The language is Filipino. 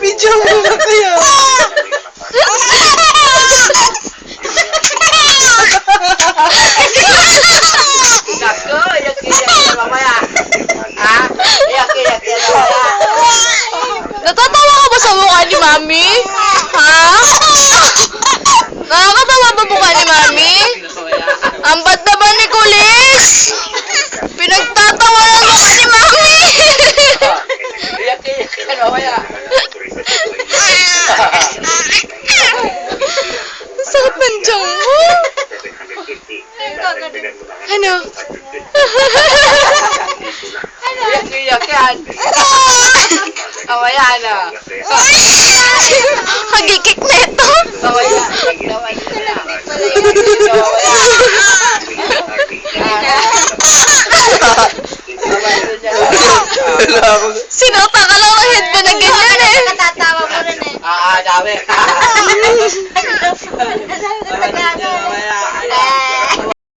Video mo na kaya. Nako, iyak-iyak mamaya. Ha? Iyak-iyak mamaya. Natatawa ka ba sa mukha ni Mami? Ha? Nakakatawa ba mukha ni Mami? Ang bad naman ni Kulis! Pinagtatawa ng mukha ni Mami! Iyak-iyak mamaya. Ang sakit ng tiyan mo! Ano? Iyak-iyak yan. Mamaya na. Hagikik na ito! Mamaya. Sinuta ka lang ng headband na ganyan eh! Natatawa mo rin eh. Dami.